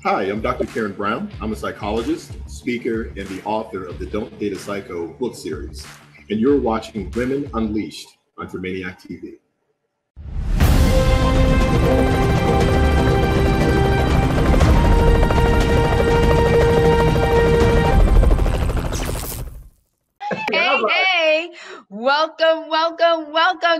Hi, I'm Dr. Keiron Brown. I'm a psychologist, speaker, and the author of the Don't Date a Psycho book series. And you're watching Women Unleashed on Dreamaniac TV. Hey, welcome,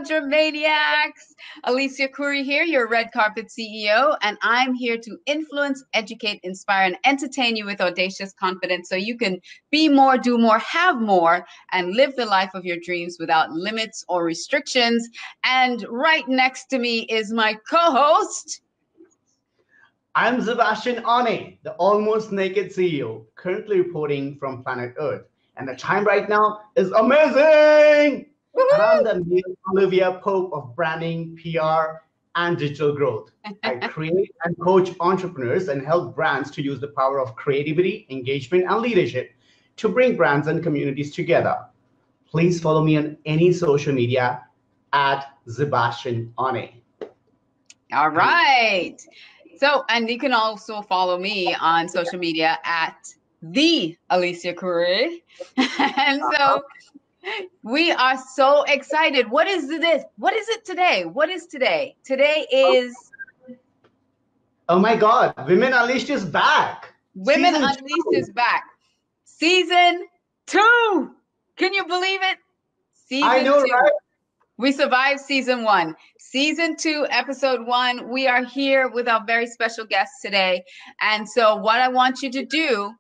Dreamaniacs. Alicia Couri here, your red carpet CEO, and I'm here to influence, educate, inspire, and entertain you with audacious confidence so you can be more, do more, have more, and live the life of your dreams without limits or restrictions. And right next to me is my co-host. I'm Szebastian Onne, the almost naked CEO, currently reporting from planet Earth. And the time right now is amazing. And I'm the Olivia Pope of branding, PR, and digital growth. I create and coach entrepreneurs and help brands to use the power of creativity, engagement, and leadership to bring brands and communities together. Please follow me on any social media at Szebastian Onne. All right. So, and you can also follow me on social media at the Alicia Couri. And so we are so excited. What is this? What is it today? What is today? Today is... Oh my God, Women Unleashed is back. Women Unleashed is back. Season 2. Can you believe it? I know, right? We survived season 1. Season 2, episode 1. We are here with our very special guest today. And so what I want you to do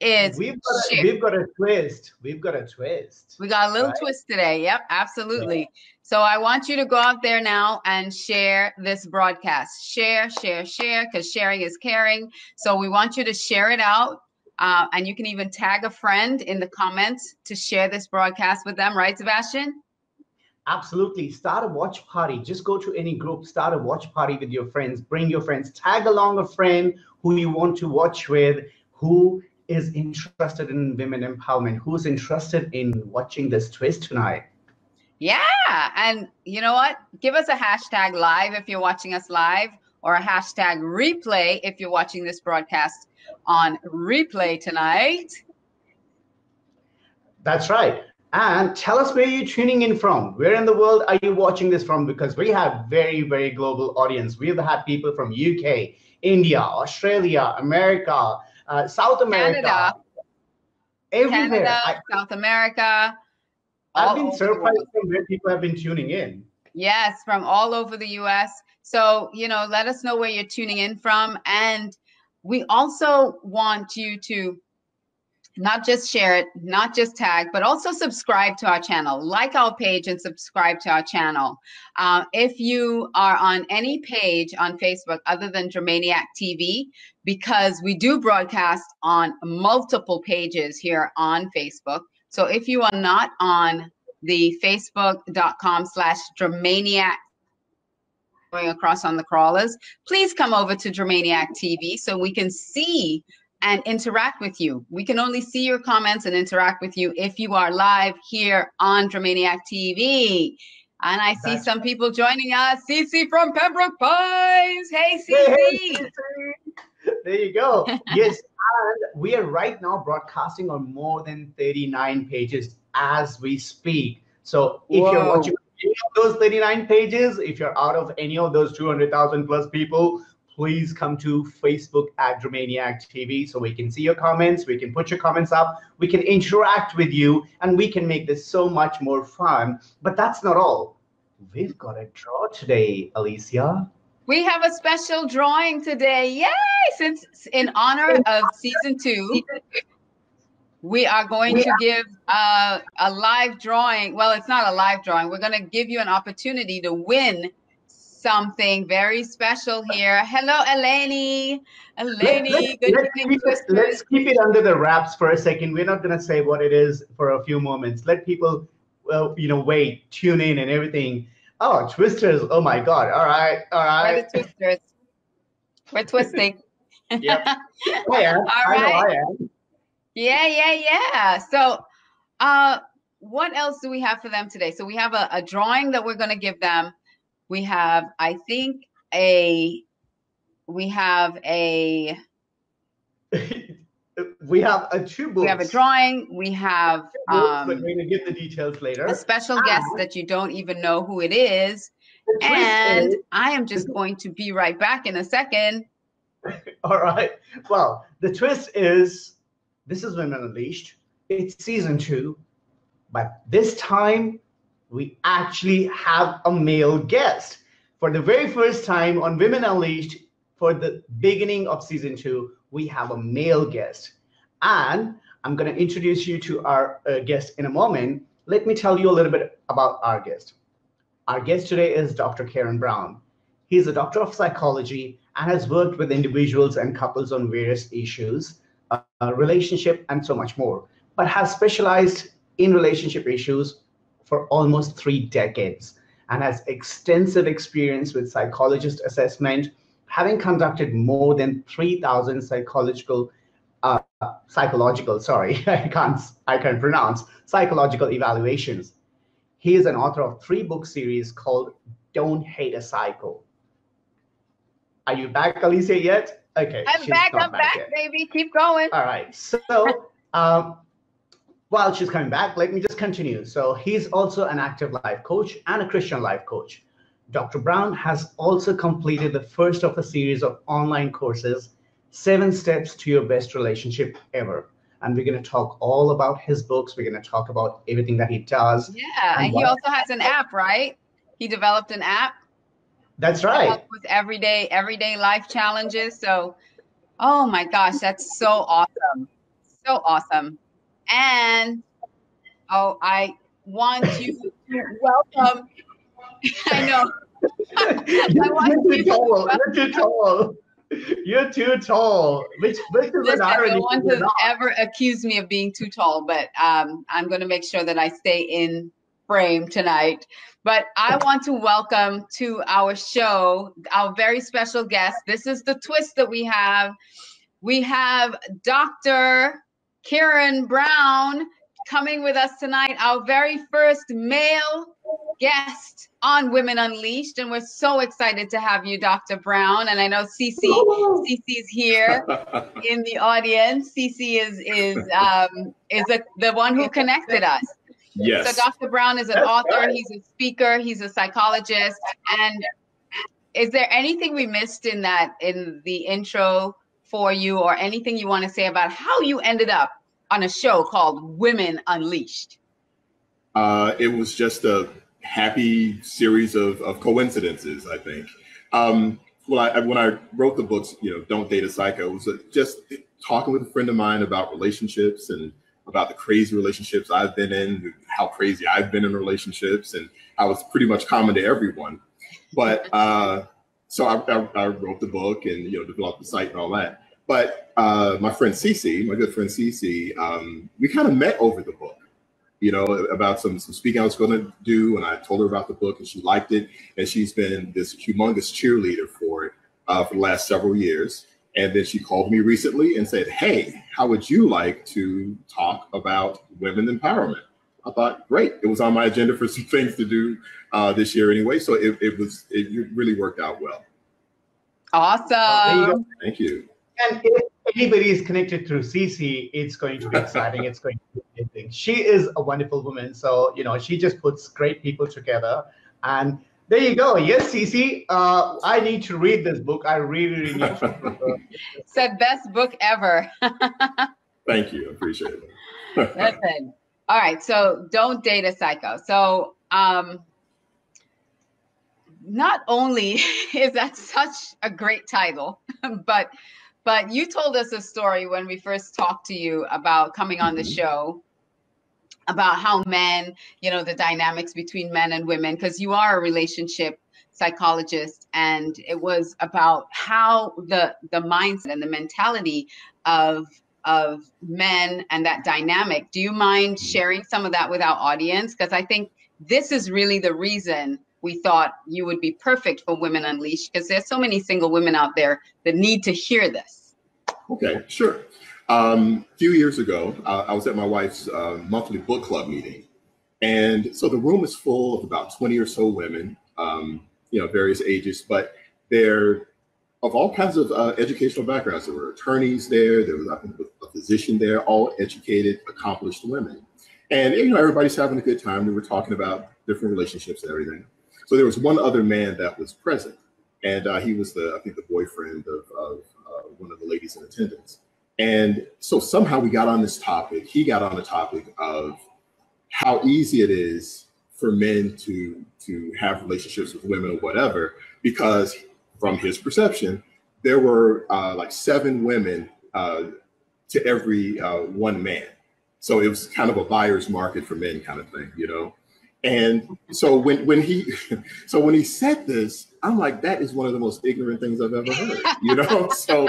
is we've got a twist. We've got a twist. We got a little twist today. Yep, absolutely. Yeah. So I want you to go out there now and share this broadcast. Share, because sharing is caring. So we want you to share it out. And you can even tag a friend in the comments to share this broadcast with them. Right, Szebastian? Absolutely. Start a watch party. Just go to any group, start a watch party with your friends. Bring your friends. Tag along a friend who you want to watch with, who is interested in women empowerment, who's interested in watching this twist tonight. Yeah. And you know what? Give us a hashtag live if you're watching us live, or a hashtag replay if you're watching this broadcast on replay tonight. That's right. And tell us where you're tuning in from. Where in the world are you watching this from? Because we have very, very global audience. We've had people from UK, India, Australia, America, South America, Canada, everywhere. Canada, South America. I've been surprised from where people have been tuning in. Yes, from all over the US. So, let us know where you're tuning in from. And we also want you to not just share it, not just tag, but also subscribe to our channel. Like our page and subscribe to our channel. If you are on any page on Facebook other than Dreamaniac TV, because we do broadcast on multiple pages here on Facebook. So if you are not on the facebook.com/Dreamaniac going across on the crawlers, please come over to Dreamaniac TV so we can see and interact with you. We can only see your comments and interact with you if you are live here on Dreamaniac TV. And I see some people joining us. Cece from Pembroke Pines. Hey, Cece. There you go. Yes, and we are right now broadcasting on more than 39 pages as we speak. So if you're watching any of those 39 pages, if you're out of any of those 200,000 plus people, please come to Facebook at Dreamaniac TV so we can see your comments, we can put your comments up, we can interact with you, and we can make this so much more fun. But that's not all. We've got a draw today, Alicia. We have a special drawing today. Yay! Since in honor of season 2, we are going to give a live drawing. Well, it's not a live drawing. We're going to give you an opportunity to win something very special here. Hello, Eleni. Let's keep it under the wraps for a second. We're not going to say what it is for a few moments. Let people, wait, tune in and everything. Oh, twisters. Oh, my God. All right. We're the twisters. We're twisting. Yep. I am. All right. I am. Yeah. So what else do we have for them today? So we have a drawing that we're going to give them. We have, I think, we have a we have two books. We have a drawing. We have but we're going to get the details later. A special guest that you don't even know who it is. And I am just going to be right back in a second. All right. Well, the twist is this is Women Unleashed. It's season 2. But this time, we actually have a male guest. For the very first time on Women Unleashed, for the beginning of season 2, we have a male guest. And I'm going to introduce you to our guest in a moment. Let me tell you a little bit about our guest. Our guest today is Dr. Keiron Brown. He's a doctor of psychology and has worked with individuals and couples on various issues, relationship, and so much more, but has specialized in relationship issues for almost 3 decades and has extensive experience with psychologist assessment, having conducted more than 3,000 psychological evaluations. He is an author of 3 book series called Don't Hate a Psycho. Are you back, Alicia, yet? Okay. I'm back, baby. Keep going. All right. So while she's coming back, let me just continue. So he's also an active life coach and a Christian life coach. Dr. Brown has also completed the first of a series of online courses, 7 Steps to Your Best Relationship Ever. And we're going to talk all about his books. We're going to talk about everything that he does. Yeah, and he also has an app, right? He developed an app. That's right. With everyday life challenges. So, oh my gosh, that's so awesome. So awesome. And, I want you to welcome, I know. You're too tall. You're too tall. Which is an irony. No one to ever accuse me of being too tall, but I'm going to make sure that I stay in frame tonight. But I want to welcome to our show our very special guest. This is the twist that we have. We have Dr. Keiron Brown coming with us tonight, our very first male guest on Women Unleashed, and we're so excited to have you, Dr. Brown. And I know Cece's here in the audience. Cece is the one who connected us. Yes. So Dr. Brown is an author. He's a speaker. He's a psychologist. And is there anything we missed in the intro for you, or anything you want to say about how you ended up on a show called Women Unleashed? It was just a happy series of coincidences, I think. When I wrote the books, Don't Date a Psycho, it was just talking with a friend of mine about relationships and about the crazy relationships I've been in, how crazy I've been in relationships, and how it's pretty much common to everyone. But so I wrote the book and developed the site and all that. But my friend Cece, my good friend Cece, we kind of met over the book, about some speaking I was going to do, and I told her about the book, and she liked it, and she's been this humongous cheerleader for it for the last several years. And then she called me recently and said, "Hey, how would you like to talk about women empowerment?" I thought, great. It was on my agenda for some things to do this year anyway, so it really worked out well. Awesome. Thank you. And if anybody is connected through Cece, it's going to be exciting. It's going to be amazing. She is a wonderful woman. So, she just puts great people together. And there you go. Yes, Cece, I need to read this book. I really need to. It's the best book ever. Thank you. I appreciate it. Listen. All right. So Don't Date a Psycho. So not only is that such a great title, but you told us a story when we first talked to you about coming on the show, about how men, the dynamics between men and women, because you are a relationship psychologist, and it was about how the mindset and the mentality of men and that dynamic. Do you mind sharing some of that with our audience? Because I think this is really the reason we thought you would be perfect for Women Unleashed, because there's so many single women out there that need to hear this. Okay, sure. A few years ago, I was at my wife's monthly book club meeting. And so the room is full of about 20 or so women, various ages, but they're of all kinds of educational backgrounds. There were attorneys there. There was, I think, a physician there, all educated, accomplished women. And, you know, everybody's having a good time. We were talking about different relationships and everything. So there was one other man that was present. And he was I think the boyfriend of one of the ladies in attendance. And so somehow we got on this topic. He got on the topic of how easy it is for men to have relationships with women or whatever, because from his perception, there were like 7 women to every one man. So it was kind of a buyer's market for men kind of thing, you know? And so when he said this, I'm like, that is one of the most ignorant things I've ever heard, you know? So,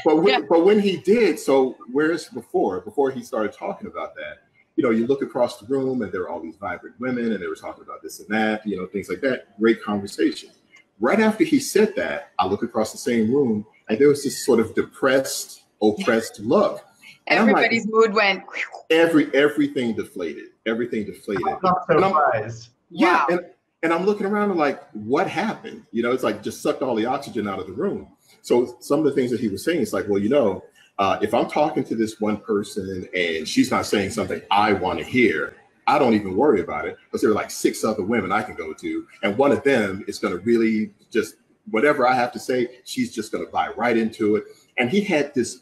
but when he did, so whereas before he started talking about that, you know, you look across the room and there were all these vibrant women and they were talking about this and that, you know, things like that. Great conversation. Right after he said that, I look across the same room and there was this sort of depressed, oppressed look. And everybody's mood went. Everything deflated. Everything deflated. I'm not surprised. Yeah. Wow. And I'm looking around and like, what happened? You know, it's like just sucked all the oxygen out of the room. So some of the things that he was saying, it's like, well, you know, if I'm talking to this one person and she's not saying something I want to hear, I don't even worry about it, because there are like 6 other women I can go to. And one of them is going to really just, whatever I have to say, she's just going to buy right into it. And he had this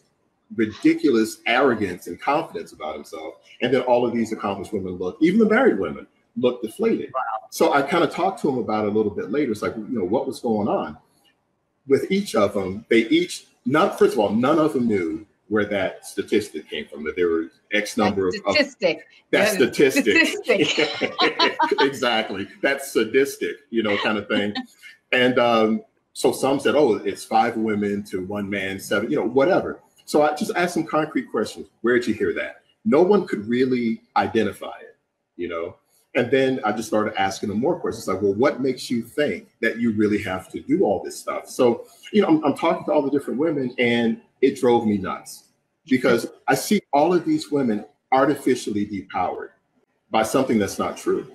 ridiculous arrogance and confidence about himself. And then all of these accomplished women even the married women looked deflated. Wow. So I kind of talked to him about it a little bit later. It's like, you know, what was going on with each of them? First of all, none of them knew where that statistic came from, that there were X number of statistic. Exactly. That's sadistic, you know, kind of thing. And so some said, oh, it's 5 women to 1 man, 7, you know, whatever. So I just asked some concrete questions. Where did you hear that? No one could really identify it, you know? And then I just started asking them more questions, like, well, what makes you think that you really have to do all this stuff? So, you know, I'm talking to all the different women, and it drove me nuts, because I see all of these women artificially depowered by something that's not true.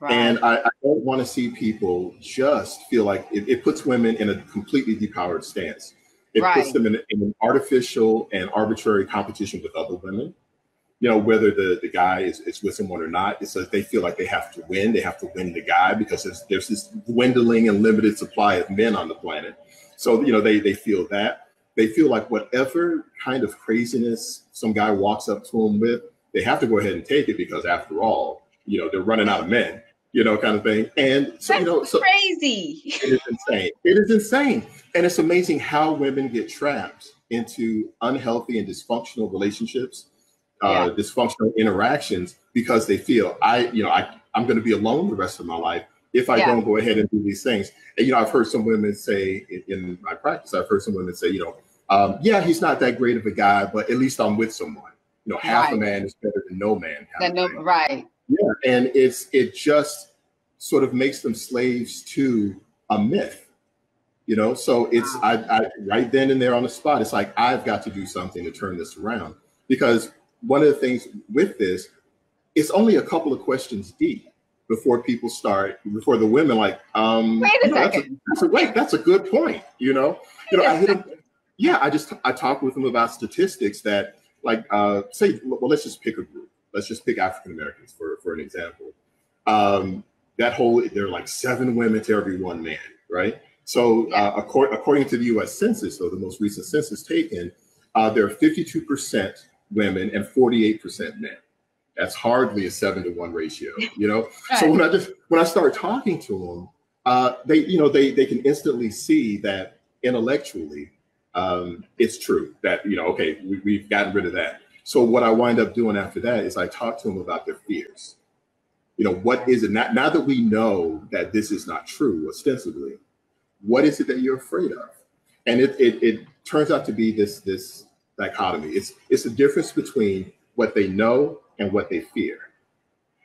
Right. And I don't want to see people just feel like it puts women in a completely depowered stance. It puts them in an artificial and arbitrary competition with other women. You know, whether the guy is with someone or not, it's like they feel like they have to win. They have to win the guy, because there's this dwindling and limited supply of men on the planet. So, you know, they feel that. They feel like whatever kind of craziness some guy walks up to them with, they have to go ahead and take it, because after all, you know, they're running out of men, you know, kind of thing. And so, you know, crazy. It is insane. It is insane. And it's amazing how women get trapped into unhealthy and dysfunctional relationships, dysfunctional interactions, because they feel I'm going to be alone the rest of my life if I don't go ahead and do these things. And, you know, I've heard some women say in my practice, I've heard some women say, you know, he's not that great of a guy, but at least I'm with someone. You know, half a man is better than no man. Right. Yeah. And it just sort of makes them slaves to a myth, you know? So it's, I right then and there on the spot, it's like, I've got to do something to turn this around, because one of the things with this, it's only a couple of questions deep before the women like, wait a second. That's a good point. You know, I hit them. Yeah. I talk with them about statistics that, like, say, well, let's just pick a group. Let's just pick African-Americans for an example. There are like 7 women to every 1 man, right? So according to the US Census, so the most recent census taken, there are 52% women and 48% men. That's hardly a 7-to-1 ratio, you know? Right. So when I start talking to them, they can instantly see that intellectually, it's true that, you know, okay, we've gotten rid of that. So what I wind up doing after that is I talk to them about their fears. You know, what is it now that we know that this is not true ostensibly? What is it that you're afraid of? And it turns out to be this dichotomy. It's the difference between what they know and what they fear.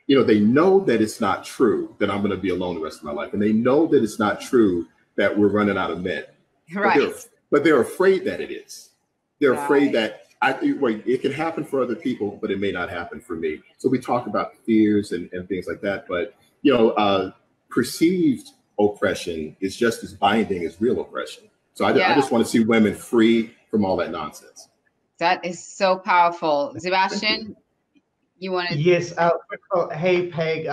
You know, they know that it's not true that I'm going to be alone the rest of my life, and they know that it's not true that we're running out of men. Right. But they're afraid that it is. They're afraid that it can happen for other people, but it may not happen for me. So we talk about fears and things like that. But, you know, perceived oppression is just as binding as real oppression. So I just want to see women free from all that nonsense. That is so powerful. Szebastian, you want to? Yes. Hey, Peg.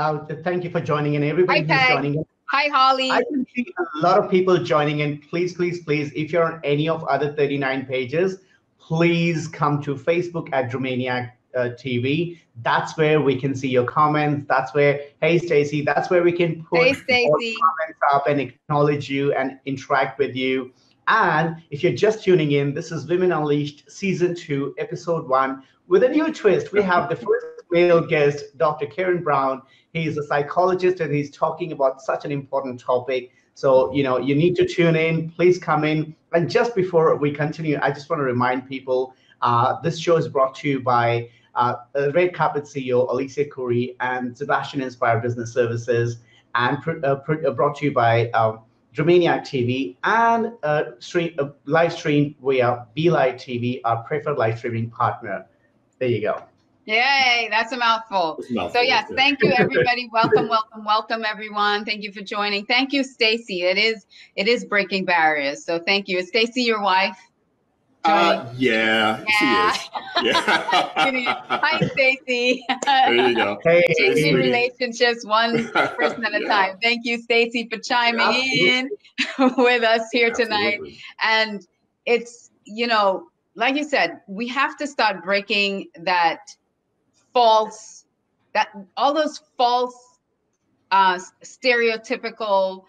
Thank you for joining in. Everybody Hi, who's Peg. joining in. Hi, Holly. I can see a lot of people joining in. Please, please, please, if you're on any of other 39 pages, please come to Facebook at Dreamaniac TV. That's where we can see your comments. That's where, hey, Stacy, that's where we can put all the comments up and acknowledge you and interact with you. And if you're just tuning in, this is Women Unleashed Season 2, Episode 1. With a new twist, we have the first male guest, Dr. Keiron Brown. He's a psychologist and he's talking about such an important topic. So, you know, you need to tune in. Please come in. And just before we continue, I just want to remind people, this show is brought to you by Red Carpet CEO Alicia Couri and Szebastian Inspire Business Services, and brought to you by Dreamaniac TV and live stream via BeLive TV, our preferred live streaming partner. There you go. Yay, that's a mouthful. So yes, thank you everybody. Welcome, welcome, welcome everyone. Thank you for joining. Thank you, Stacy. It is breaking barriers. So thank you. Is Stacy your wife? Yeah, she is. Yeah. Hi, Stacy. There you go. Changing relationships one person at a time. Thank you, Stacy, for chiming in with us here tonight. And it's, you know, like you said, we have to start breaking all those false, stereotypical,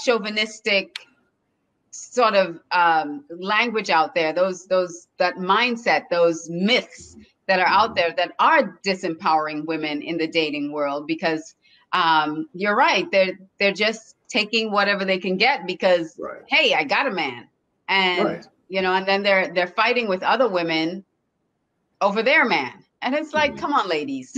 chauvinistic sort of language out there, that mindset, those myths that are out there that are disempowering women in the dating world, because you're right, they're just taking whatever they can get because, hey, I got a man. And you know, and then they're fighting with other women over their man. And it's like, come on, ladies,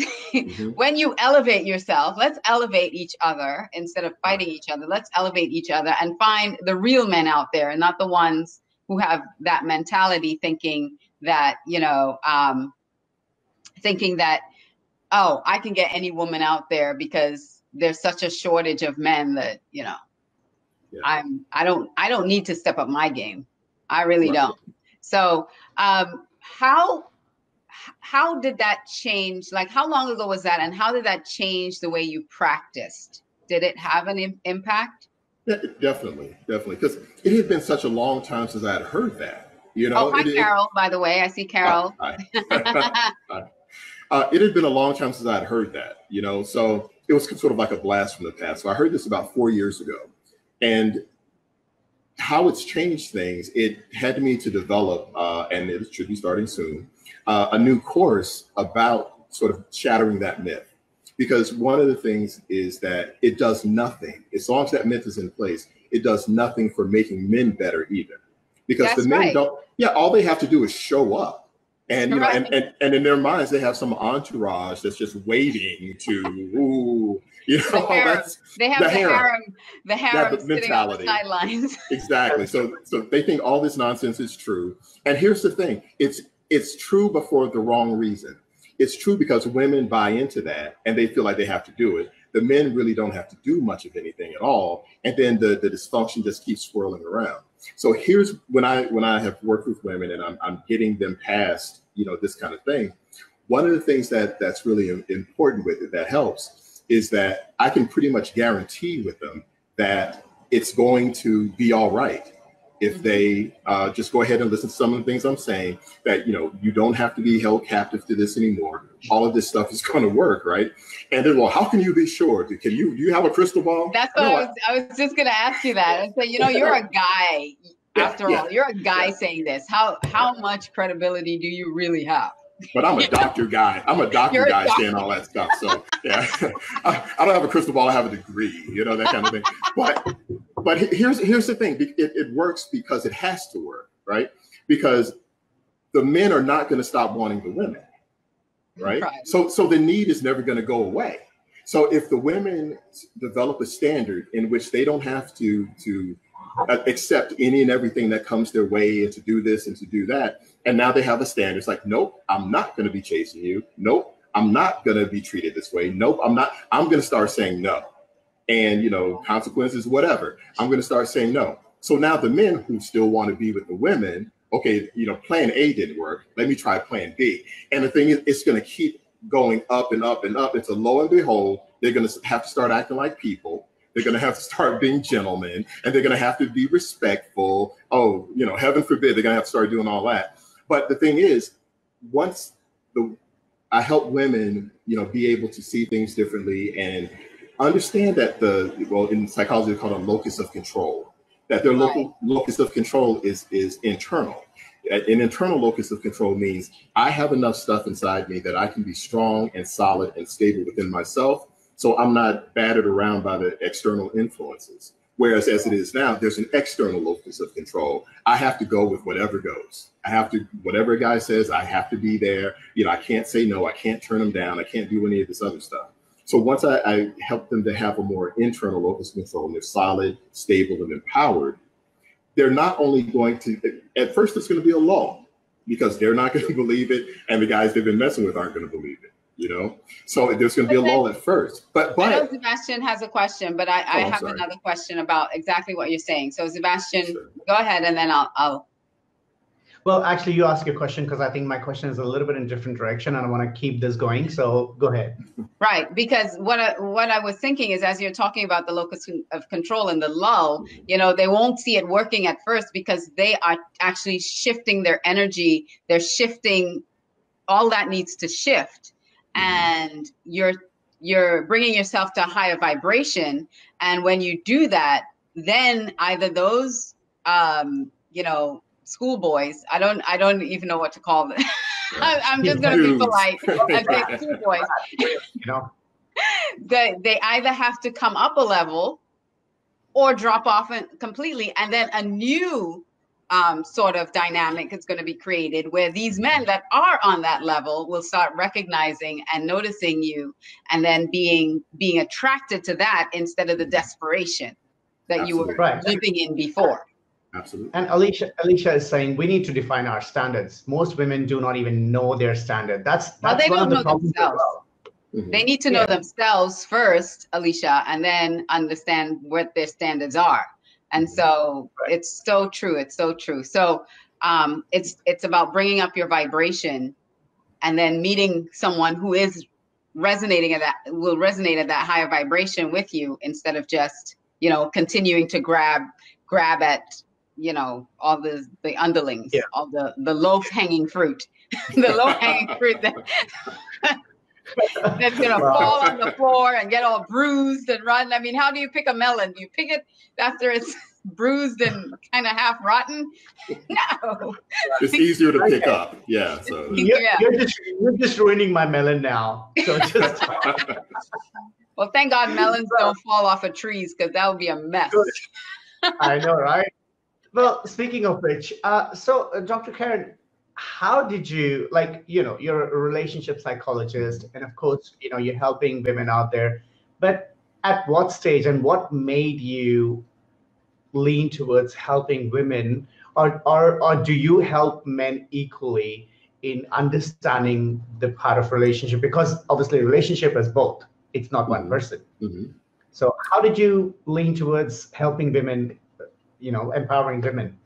when you elevate yourself, let's elevate each other instead of fighting each other. Let's elevate each other and find the real men out there and not the ones who have that mentality thinking that, you know, oh, I can get any woman out there because there's such a shortage of men that, you know, I don't need to step up my game. I really don't. So how did that change? Like, how long ago was that? And how did that change the way you practiced? Did it have an impact? Yeah, definitely. Because it had been such a long time since I had heard that. You know, oh, hi, Carol, by the way. I see Carol. Hi. It had been a long time since I had heard that, you know, so it was sort of like a blast from the past. So I heard this about 4 years ago. And how it's changed things, it had me to develop, and it should be starting soon, a new course about sort of shattering that myth. Because one of the things is that it does nothing, as long as that myth is in place, it does nothing for making men better either. Because the men don't, all they have to do is show up. And, you know, and in their minds, they have some entourage that's just waiting to, you know, they have the harem sitting on the sidelines. Exactly. So they think all this nonsense is true. And here's the thing. It's true, but for the wrong reason. It's true because women buy into that and they feel like they have to do it. The men really don't have to do much of anything at all. And then the dysfunction just keeps swirling around. So here's when I have worked with women and I'm getting them past, you know, this kind of thing. One of the things that's really important with it that helps is that I can pretty much guarantee with them that it's going to be all right if they just go ahead and listen to some of the things I'm saying, that, you know, you don't have to be held captive to this anymore. All of this stuff is going to work, right? And then, well, how can you be sure? Do you have a crystal ball? That's what I was just going to ask you that. And so, you know, you're a guy, after all, you're a guy saying this. How much credibility do you really have? But I'm a doctor guy. I'm a doctor guy saying all that stuff. So yeah, I don't have a crystal ball. I have a degree, you know, that kind of thing. But here's the thing. It works because it has to work, right? Because the men are not going to stop wanting the women, right? So the need is never going to go away. So if the women develop a standard in which they don't have to accept any and everything that comes their way and to do this and to do that, and now they have a standard. It's like, nope, I'm not going to be chasing you. Nope, I'm not going to be treated this way. Nope, I'm not. I'm going to start saying no. And, you know, consequences, whatever. I'm going to start saying no. So now the men who still want to be with the women, okay, you know, plan A didn't work. Let me try plan B. And the thing is, it's going to keep going up and up and up until lo and behold, they're going to have to start acting like people. They're going to have to start being gentlemen, and they're going to have to be respectful. Oh, you know, heaven forbid, they're going to have to start doing all that. But the thing is, once I help women, you know, be able to see things differently and understand that in psychology, it's called a locus of control. That their locus of control is internal. An internal locus of control means I have enough stuff inside me that I can be strong and solid and stable within myself. So I'm not battered around by the external influences. Whereas as it is now, there's an external locus of control. I have to go with whatever goes. I have to, whatever a guy says, I have to be there. You know, I can't say no. I can't turn them down. I can't do any of this other stuff. So once I help them to have a more internal locus of control, and they're solid, stable, and empowered, they're not only going to, at first it's going to be a lull because they're not going to believe it, and the guys they've been messing with aren't going to believe it, you know? So there's going to be a lull at first. But I know Szebastian has a question, but I have another question about exactly what you're saying. So Szebastian, sure. Go ahead, and then I'll. Well, actually, you ask a question because I think my question is a little bit in a different direction, and I want to keep this going. So go ahead. Right, because what I was thinking is, as you're talking about the locus of control and the lull, you know, they won't see it working at first because they are actually shifting their energy. They're shifting, all that needs to shift, and you're bringing yourself to a higher vibration. And when you do that, then either those, you know, schoolboys, I don't even know what to call them. I'm just going to be polite and say schoolboys. You know, they either have to come up a level or drop off completely, and then a new sort of dynamic is going to be created where these men that are on that level will start recognizing and noticing you, and then being attracted to that instead of the desperation that you were living in before. Absolutely. And Alicia is saying we need to define our standards. Most women do not even know their standard. That's they one don't of the know problems. themselves. They need to know themselves first, Alicia, and then understand what their standards are. And so it's so true. It's so true. So it's about bringing up your vibration and then meeting someone who is will resonate at that higher vibration with you, instead of just, you know, continuing to grab at, you know, all the underlings, all the low hanging fruit, the low hanging fruit that's going to fall on the floor and get all bruised and rotten. I mean, how do you pick a melon? Do you pick it after it's bruised and kind of half rotten? No. It's easier to pick up. Yeah. So You're just ruining my melon now. So just well, thank God melons don't fall off of trees, because that would be a mess. I know, right? Well, speaking of which, so Dr. Keiron, how did you, like, you know, you're a relationship psychologist, and of course, you know, you're helping women out there, but at what stage and what made you lean towards helping women, or do you help men equally in understanding the part of relationship? Because obviously relationship is both. It's not one person. So how did you lean towards helping women, you know, empowering women?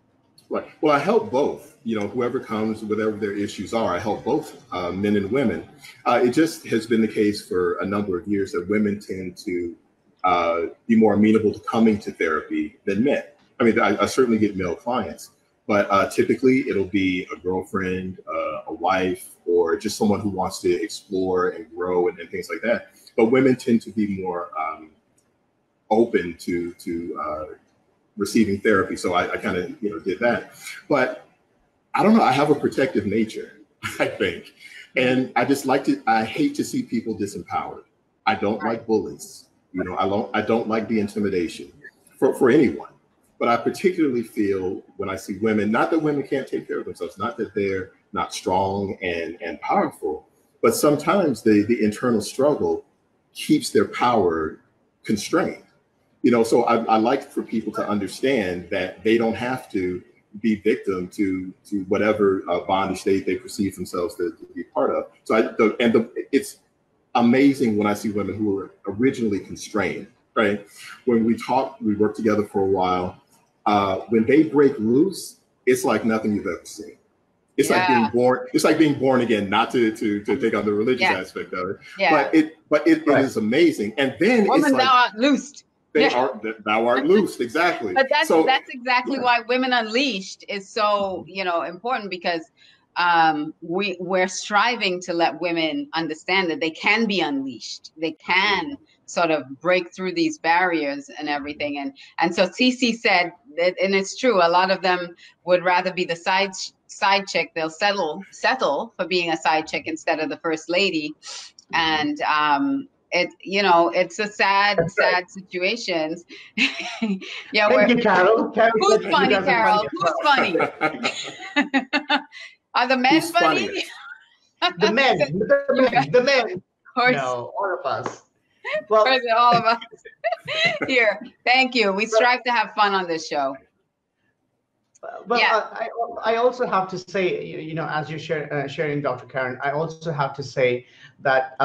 Right. Well, I help both. You know, whoever comes, whatever their issues are, I help both men and women. It just has been the case for a number of years that women tend to be more amenable to coming to therapy than men. I mean, I certainly get male clients, but typically it'll be a girlfriend, a wife, or just someone who wants to explore and grow and things like that. But women tend to be more open to receiving therapy. So I kind of, you know, did that. But I don't know, I have a protective nature, I think. And I just I hate to see people disempowered. I don't like bullies. You know, I don't like the intimidation for anyone. But I particularly feel when I see women, not that women can't take care of themselves, not that they're not strong and powerful, but sometimes the internal struggle keeps their power constrained. You know, so I like for people to understand that they don't have to be victim to whatever bondage state they perceive themselves to be part of. So it's amazing when I see women who were originally constrained, right? When we talk, we work together for a while, when they break loose, it's like nothing you've ever seen. It's like being born. It's like being born again. Not to take on the religious aspect of it, but it is amazing. And then woman, it's like, thou art loosed. Thou art loosed, exactly. But that's exactly why Women Unleashed is so important, because we're striving to let women understand that they can be unleashed. They can sort of break through these barriers and everything. And so Cece said that, and it's true, a lot of them would rather be the side chick. They'll settle for being a side chick instead of the first lady. And it's a sad situation. Thank you, Carol. Who's funny, Carol? Who's funny? Are the men funny? The men. No, all of us. Well, all of us. Here, thank you. We strive to have fun on this show. But I also have to say, as you're sharing, Dr. Keiron, I also have to say that,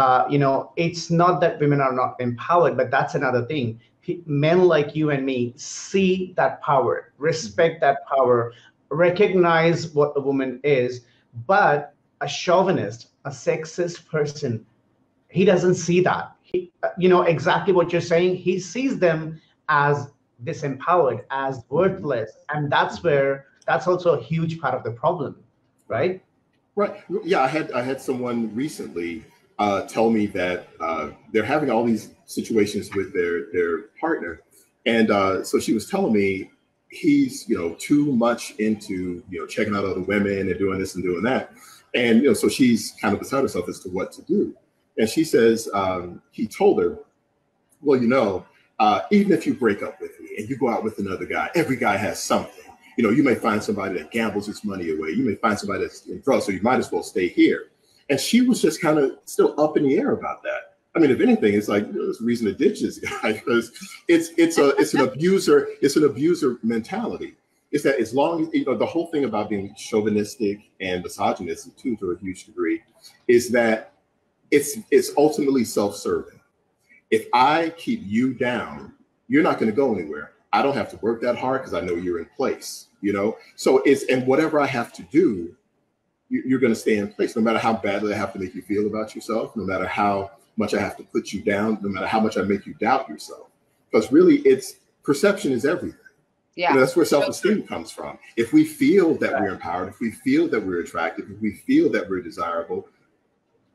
it's not that women are not empowered, but that's another thing. Men like you and me see that power, respect that power, recognize what the woman is, but a chauvinist, a sexist person, he doesn't see that. Exactly what you're saying. He sees them as disempowered, as worthless, and that's also a huge part of the problem, right? Right. Yeah, I had someone recently tell me that they're having all these situations with their partner, and so she was telling me he's too much into checking out other women and doing this and doing that, and so she's kind of beside herself as to what to do. And she says he told her, well, even if you break up with me and you go out with another guy, every guy has something. You may find somebody that gambles his money away. You may find somebody that's in drugs, so you might as well stay here. And she was just kind of still up in the air about that. I mean, if anything, it's like there's a reason to ditch this guy, because it's an abuser mentality. It's that as long as the whole thing about being chauvinistic and misogynistic too, to a huge degree, is that it's ultimately self-serving. If I keep you down, you're not going to go anywhere. I don't have to work that hard because I know you're in place, So and whatever I have to do, you're going to stay in place, no matter how badly I have to make you feel about yourself, no matter how much I have to put you down, no matter how much I make you doubt yourself. Because really, perception is everything. Yeah, that's where self-esteem comes from. If we feel that we're empowered, if we feel that we're attractive, if we feel that we're desirable,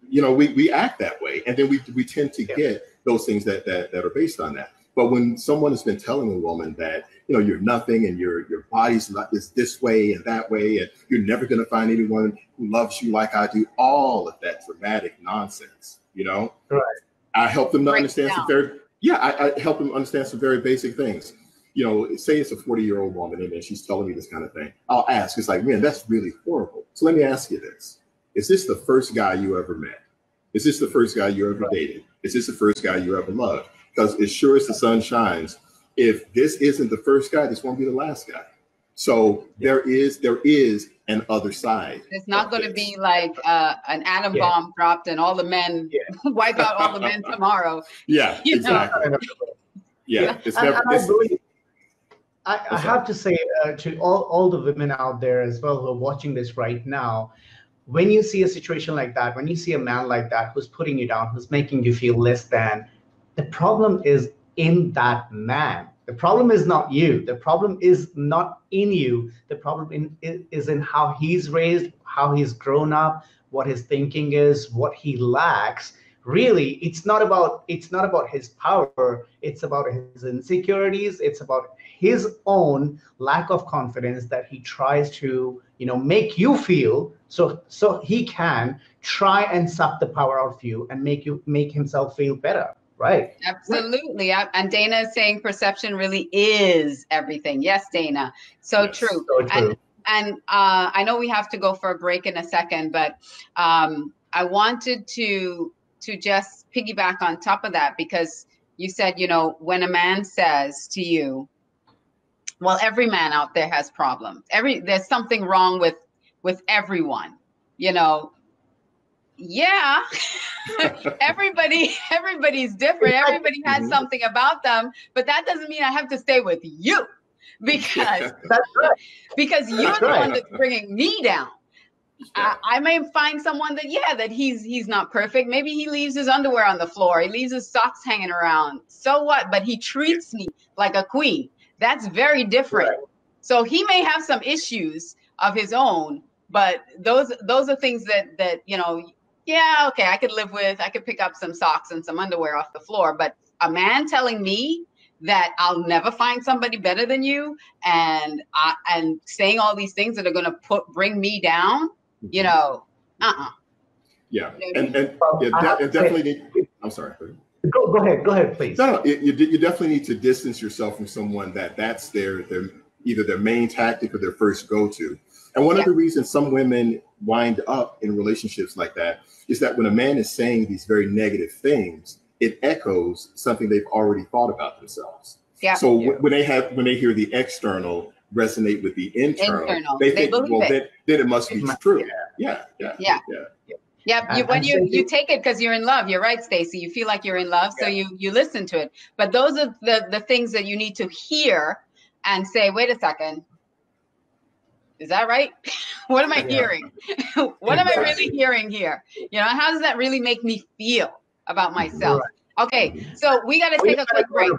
we act that way, and then we tend to get those things that are based on that. But when someone has been telling a woman that you're nothing and your body's is this way and that way, and you're never going to find anyone who loves you like I do, all of that dramatic nonsense, right? I help them to understand I help them understand some very basic things. Say it's a 40-year-old woman and she's telling me this kind of thing. I'll ask. It's like, man, that's really horrible. So let me ask you this. Is this the first guy you ever met? Is this the first guy you ever dated? Is this the first guy you ever loved? Because as sure as the sun shines, if this isn't the first guy, this won't be the last guy. So there is an other side. It's not going to be like an atom bomb dropped and all the men wipe out all the men tomorrow. Yeah, exactly. Yeah, it's never. I have to say to all the women out there as well who are watching this right now, when you see a situation like that, when you see a man like that who's putting you down, who's making you feel less than, the problem is in that man. The problem is not you. The problem is not in you. The problem is in how he's raised, how he's grown up, what his thinking is, what he lacks. Really, it's not about his power. It's about his insecurities. It's about his own lack of confidence that he tries to, make you feel so he can try and suck the power out of you and make himself feel better. Right. Absolutely. And Dana is saying perception really is everything. Yes, Dana. So true. So true. And I know we have to go for a break in a second, but I wanted to just piggyback on top of that, because you said, when a man says to you, well, every man out there has problems. There's something wrong with everyone, Yeah, everybody's different. Everybody has something about them, but that doesn't mean I have to stay with you. because That's right. because you're That's the right. one that's bringing me down. I may find someone that he's not perfect. Maybe he leaves his underwear on the floor. He leaves his socks hanging around. So what? But he treats me like a queen. That's very different. Right. So he may have some issues of his own, but those are things that yeah, okay, I could live with. I could pick up some socks and some underwear off the floor. But a man telling me that I'll never find somebody better than you, and saying all these things that are going to bring me down, Yeah, and definitely. I'm sorry. Go ahead, please. No, you definitely need to distance yourself from someone that's their either their main tactic or their first go-to. And one of the reasons some women wind up in relationships like that is that when a man is saying these very negative things, it echoes something they've already thought about themselves. Yeah. So when they hear the external resonate with the internal, they think, well, then it must be true. Yeah. When you take it because you're in love. You're right, Stacey. You feel like you're in love, so you listen to it. But those are the things that you need to hear and say, wait a second, is that right? What am I hearing? What am I really hearing here? How does that really make me feel about myself? Right. Okay, so we got to take a quick break.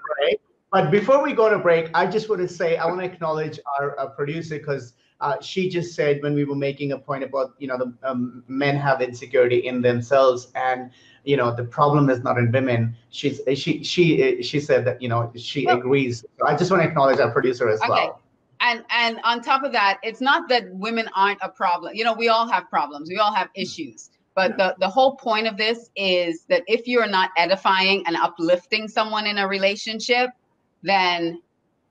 But before we go to break, I just want to say, I want to acknowledge our producer, because she just said, when we were making a point about, the men have insecurity in themselves, and the problem is not in women. She said that she agrees. So I just want to acknowledge our producer as well. And on top of that, it's not that women aren't a problem. We all have problems. We all have issues. But the whole point of this is that if you're not edifying and uplifting someone in a relationship, then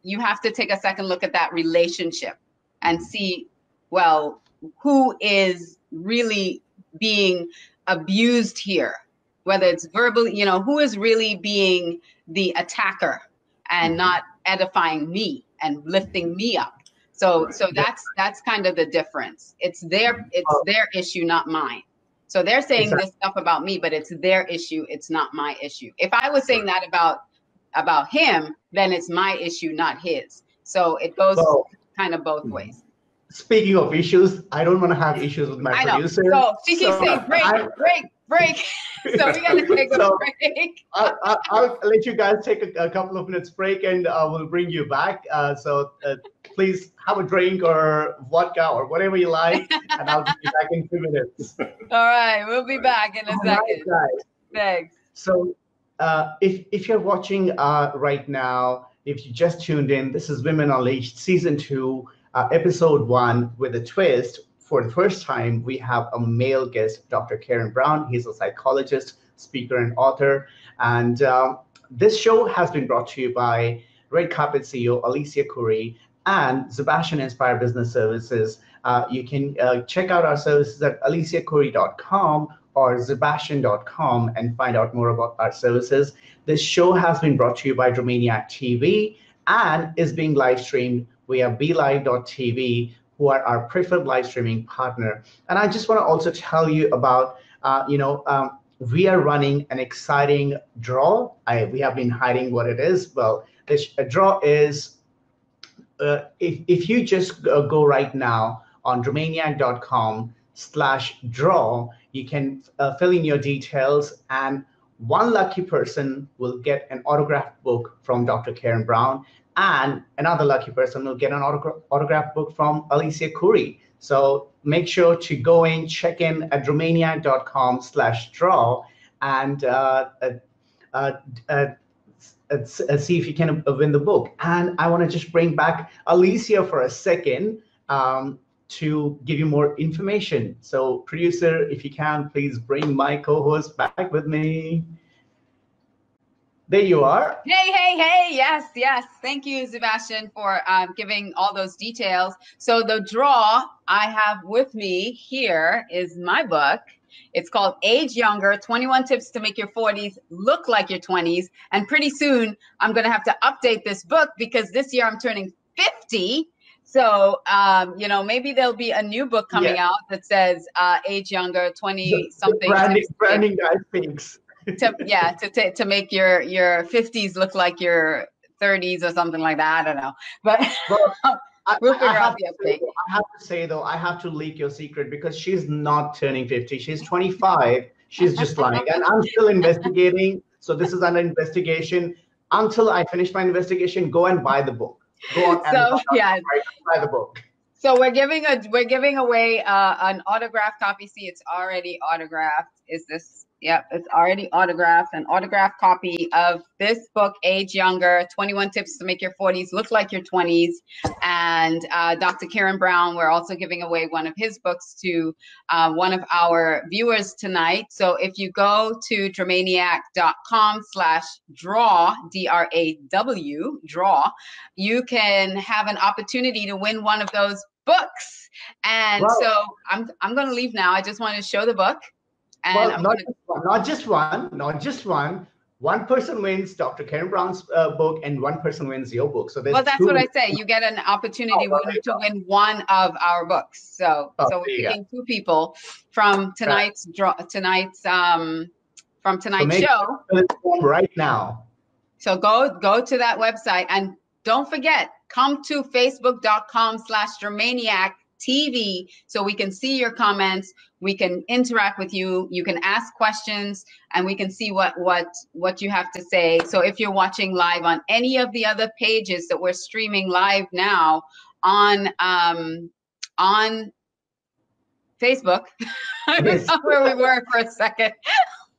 you have to take a second look at that relationship and see, well, who is really being abused here, whether it's verbally, who is really being the attacker and not edifying me and lifting me up. So that's kind of the difference. It's their issue, not mine. So they're saying this stuff about me, but it's their issue. It's not my issue. If I was saying that about him, then it's my issue, not his. So it goes kind of both ways. Speaking of issues, I don't want to have issues with my producer. So she keeps saying break. So we got to take a break. I'll let you guys take a couple of minutes break, and we'll bring you back. So please have a drink or vodka or whatever you like, and I'll be back in 2 minutes. All right, we'll be back in a second. Right, guys. Thanks. So if you're watching right now, if you just tuned in, this is Women Unleashed Season 2, Episode 1 with a twist. For the first time, we have a male guest, Dr. Keiron Brown. He's a psychologist, speaker, and author. And this show has been brought to you by Red Carpet CEO Alicia Couri and Szebastian Inspire Business Services. You can check out our services at aliciacouri.com or Szebastian.com and find out more about our services. This show has been brought to you by Dreamaniac TV and is being live streamed via BeLive.tv, who are our preferred live streaming partner. And I just want to also tell you about, we are running an exciting draw. We have been hiding what it is. Well, this draw is, if you just go right now on Dreamaniac.com/draw, you can fill in your details, and one lucky person will get an autographed book from Dr. Keiron Brown, and another lucky person will get an autographed book from Alicia Couri. So make sure to go in, check in at Dreamaniac.com/draw, and see if you can win the book. And I want to just bring back Alicia for a second to give you more information. So producer, if you can, please bring my co-host back with me. There you are. Hey. Yes. Thank you, Szebastian, for giving all those details. So the draw I have with me here is my book. It's called Age Younger, 21 Tips to Make Your 40s Look Like Your 20s. And pretty soon I'm going to have to update this book because this year I'm turning 50. So, maybe there'll be a new book coming out that says Age Younger, 20-something. Branding guy thinks. To make your 50s look like your 30s or something like that. I don't know, but Well, we'll figure out the update. I have to say, though, I have to leak your secret because she's not turning 50. She's 25. She's just lying. And I'm still investigating. So this is under investigation. Until I finish my investigation, go and buy the book. Go on Amazon, yeah, buy the book. So we're giving away an autographed copy. See, it's already autographed. Is this? Yep, it's already autographed. An autographed copy of this book, Age Younger: 21 Tips to Make Your 40s Look Like Your 20s. And Dr. Keiron Brown, we're also giving away one of his books to one of our viewers tonight. So if you go to Dreamaniac.com/draw, DRAW, draw, you can have an opportunity to win one of those books. And wow. So I'm going to leave now. I just want to show the book. And well, not just one. One person wins Dr. Keiron Brown's book, and one person wins your book. So well, that's what I say. You get an opportunity to win one of our books. So we're picking two people from tonight's show. Right now. So go to that website, and don't forget, come to facebook.com/Dreamaniac TV so we can see your comments, we can interact with you, you can ask questions, and we can see what you have to say. So if you're watching live on any of the other pages that we're streaming live now on Facebook, I don't know where we were for a second.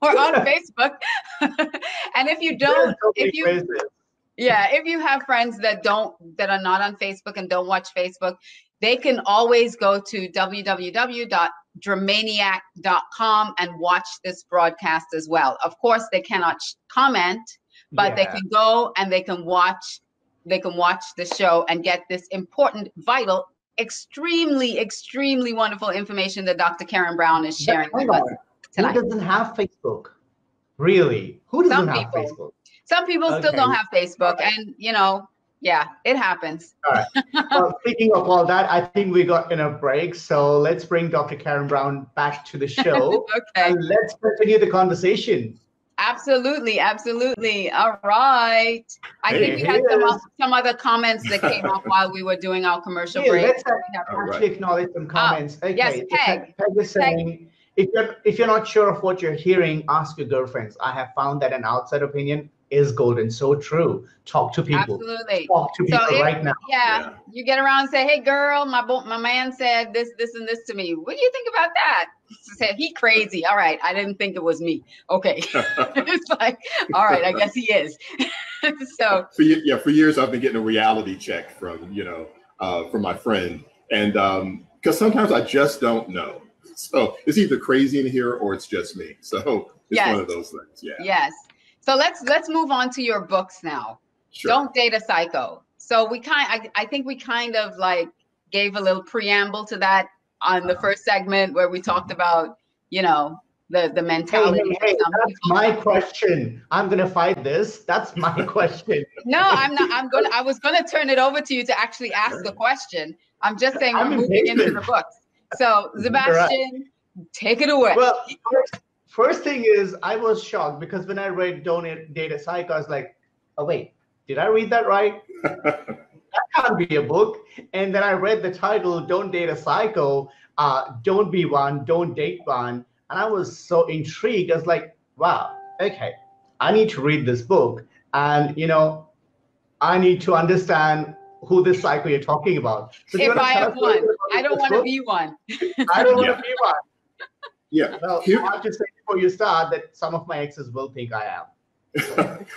We're on Facebook. And if you have friends that are not on Facebook and don't watch Facebook, they can always go to www.dreamaniac.com and watch this broadcast as well. Of course, they cannot comment, but they can go and they can watch the show and get this important, vital, extremely, extremely wonderful information that Dr. Keiron Brown is sharing with us tonight. Who doesn't have Facebook? Really? Who doesn't have Facebook? Some people still don't have Facebook, and yeah, it happens. All right. Well, speaking of all that, I think we got enough breaks. So let's bring Dr. Keiron Brown back to the show. Okay. And let's continue the conversation. Absolutely. Absolutely. All right. I think we had some other comments that came up while we were doing our commercial break. Let's actually acknowledge some comments. Okay. Yes, Peg is saying, if you're not sure of what you're hearing, ask your girlfriends. I have found that an outside opinion is golden. So true. Talk to people. Absolutely. Talk to people right now. Yeah. You get around and say, hey girl, my man said this and this to me. What do you think about that? Said he crazy. All right. I didn't think it was me. Okay. It's like, all right, I guess he is. So for years I've been getting a reality check from my friend. And because sometimes I just don't know. So it's either crazy in here or it's just me. So it's one of those things. Yeah. Yes. So let's move on to your books now. Sure. Don't Date a Psycho. So I think we kind of like gave a little preamble to that on the first segment where we talked about, the mentality. Hey, that's my question. I'm gonna fight this. That's my question. No, I'm not. I was gonna turn it over to you to actually ask the question. I'm just saying we're moving into the books. So Szebastian, take it away. Well, first thing is, I was shocked because when I read Don't Date a Psycho, I was like, oh, wait, did I read that right? That can't be a book. And then I read the title, Don't Date a Psycho, Don't Be One, Don't Date One. And I was so intrigued. I was like, wow, okay, I need to read this book. And, I need to understand who this psycho you're talking about. So if I have one, I don't want to be one. I don't want to be one. Yeah. Well, I have to say before you start that some of my exes will think I am.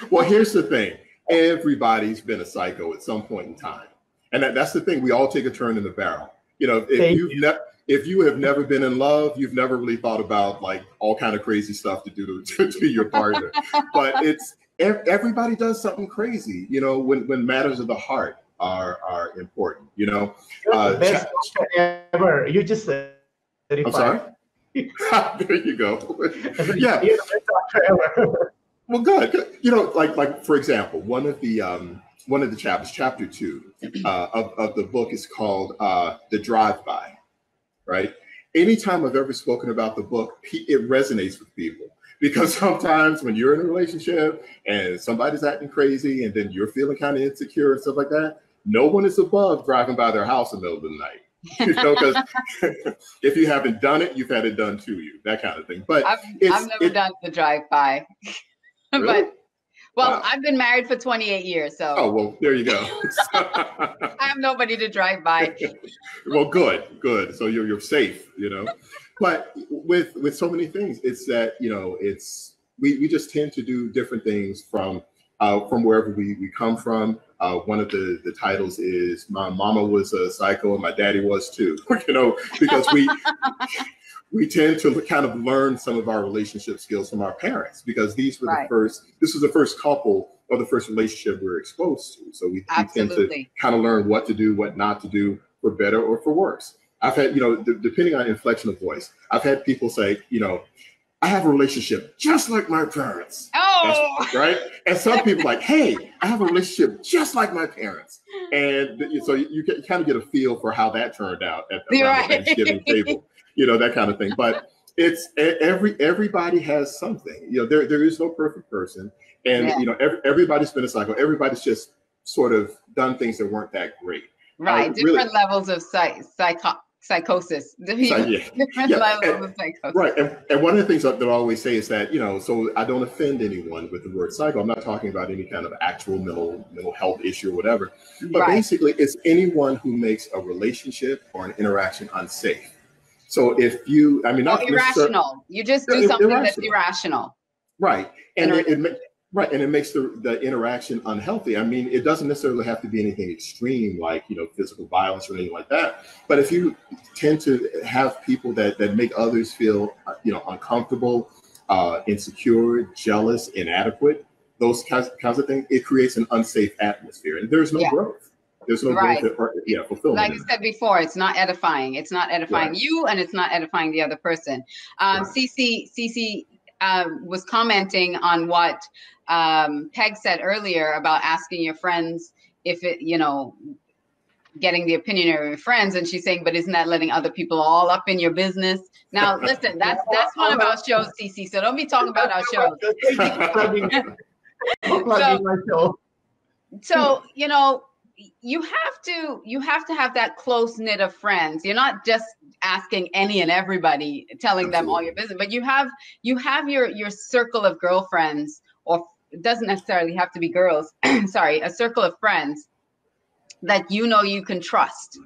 Well, here's the thing. Everybody's been a psycho at some point in time. And that's the thing. We all take a turn in the barrel. If you have never been in love, you've never really thought about like all kind of crazy stuff to do to your partner. But everybody does something crazy, when matters of the heart are important, You're the best doctor ever. You just said edify. I'm sorry? There you go. Yeah. You're the best doctor ever. Well, good. Like for example, one of the chapters, chapter 2 of the book is called The Drive-By, right? anytime I've ever spoken about the book, it resonates with people. Because sometimes when you're in a relationship and somebody's acting crazy and then you're feeling kind of insecure and stuff like that, no one is above driving by their house in the middle of the night. You know, because if you haven't done it, you've had it done to you, that kind of thing. But I've never done the drive-by. Really? But well, Wow. I've been married for 28 years, so. Oh, well, there you go. I have nobody to drive by. Well, good. So you're safe, you know. But with so many things, it's that, you know, it's we just tend to do different things from wherever we come from. One of the titles is "My Mama Was a Psycho and My Daddy Was Too," you know, because we tend to kind of learn some of our relationship skills from our parents, because these were this was the first couple or the first relationship we were exposed to. So we tend to kind of learn what to do, what not to do, for better or for worse. I've had, you know, depending on inflection of voice, I've had people say, you know, I have a relationship just like my parents. Oh, right. And some people like, hey, I have a relationship just like my parents. And so you kind of get a feel for how that turned out at the Thanksgiving table, you know, that kind of thing. But it's everybody has something, you know, there is no perfect person. And, you know, everybody's been a cycle. Everybody's just sort of done things that weren't that great. Right. Different levels of psychosis. Different levels of psychosis. Right. And one of the things that I always say is that, you know, so I don't offend anyone with the word psycho. I'm not talking about any kind of actual mental health issue or whatever. But basically, it's anyone who makes a relationship or an interaction unsafe. So if you, I mean, not irrational. You just do something that's irrational. Right. And it makes the interaction unhealthy. I mean, it doesn't necessarily have to be anything extreme like, you know, physical violence or anything like that. But if you tend to have people that make others feel, you know, uncomfortable, insecure, jealous, inadequate, those kinds of things, it creates an unsafe atmosphere. And there's no growth. There's no growth or fulfillment. Like you said before, it's not edifying. It's not edifying you, and it's not edifying the other person. Cece was commenting on what Peg said earlier about asking your friends if it, you know, getting the opinion of your friends, and she's saying, but isn't that letting other people all up in your business? Now, listen, that's one of our shows, Cece. So don't be talking about our shows. So you know, you have to have that close knit of friends. You're not just asking any and everybody, telling them all your business, but you have your circle of girlfriends, or it doesn't necessarily have to be girls. Sorry, a circle of friends that you know you can trust.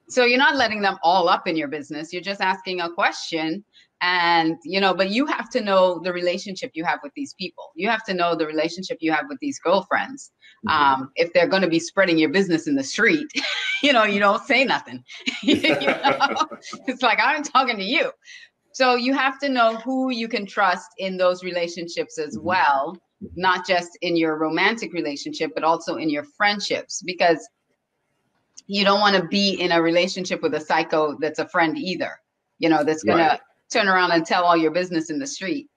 So you're not letting them all up in your business. You're just asking a question, and you know, but you have to know the relationship you have with these people. You have to know the relationship you have with these girlfriends. If they're going to be spreading your business in the street, you know, you don't say nothing. You know? It's like, I'm talking to you. So you have to know who you can trust in those relationships as well, not just in your romantic relationship, but also in your friendships, because you don't want to be in a relationship with a psycho that's a friend either, you know, that's going to turn around and tell all your business in the street.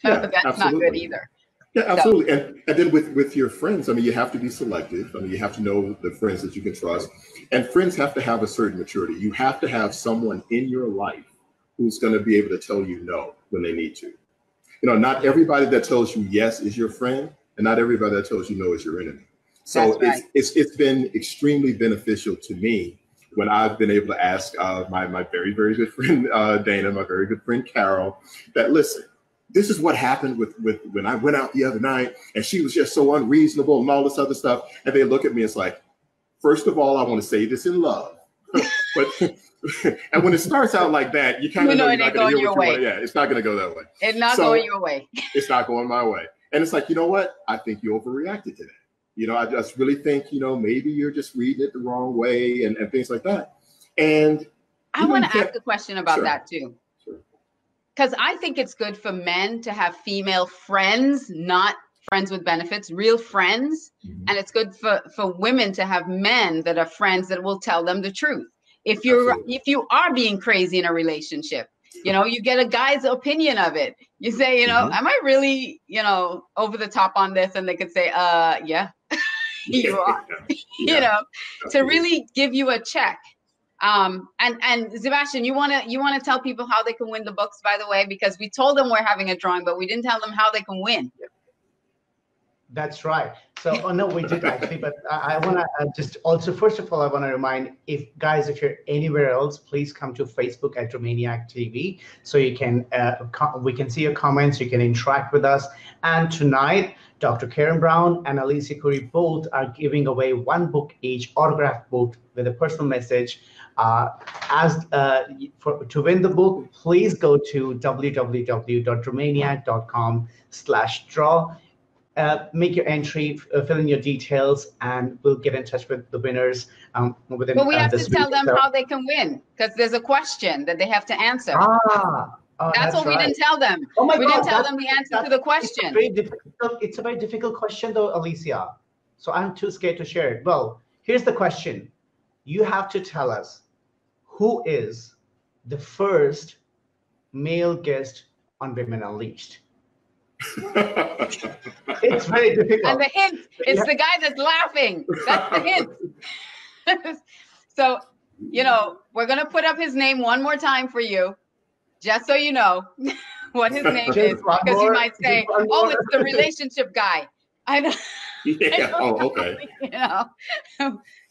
So that's not good either. Yeah, absolutely. So, and then with your friends, I mean, you have to be selective. I mean, you have to know the friends that you can trust, and friends have to have a certain maturity. You have to have someone in your life who's going to be able to tell you no when they need to. You know, not everybody that tells you yes is your friend, and not everybody that tells you no is your enemy. So it's been extremely beneficial to me when I've been able to ask my very, very good friend Dana, my very good friend Carol, that listen, this is what happened with when I went out the other night, and she was just so unreasonable and all this other stuff. And they look at me, it's like, first of all, I want to say this in love. But and when it starts out like that, you kind of know you're not going to hear what you want. Yeah, it's not going to go that way. It's not going your way. It's not going my way. And it's like, you know what? I think you overreacted to that. You know, I just really think, you know, maybe you're just reading it the wrong way and things like that. And I want to ask a question about that too. Because I think it's good for men to have female friends, not friends with benefits, real friends. And it's good for women to have men that are friends that will tell them the truth. If you are being crazy in a relationship, you know, you get a guy's opinion of it. You say, you know, am I really, you know, over the top on this? And they could say, yeah, you are, you know, to really give you a check. And Szebastian, you wanna tell people how they can win the books, by the way, because we told them we're having a drawing, but we didn't tell them how they can win. That's right. So, oh no, we did actually, but I want to just also, first of all, I want to remind if you're anywhere else, please come to Facebook at Dreamaniac TV, so you can we can see your comments, you can interact with us. And tonight, Dr. Keiron Brown and Alicia Couri both are giving away one book each, autographed book with a personal message. To win the book, please go to www.dreamaniac.com/draw. Make your entry, fill in your details, and we'll get in touch with the winners within. But we have to tell them how they can win, because there's a question that they have to answer. That's what we didn't tell them. Oh my God, we didn't tell them the answer to the question. It's a very difficult question, though, Alicia. So I'm too scared to share it. Well, here's the question. You have to tell us who is the first male guest on Women Unleashed. It's very difficult. And the hint, it's the guy that's laughing. That's the hint. So, we're going to put up his name one more time for you, just so you know what his name is, because you might say, oh, it's the relationship guy. I know. Yeah. Oh, okay.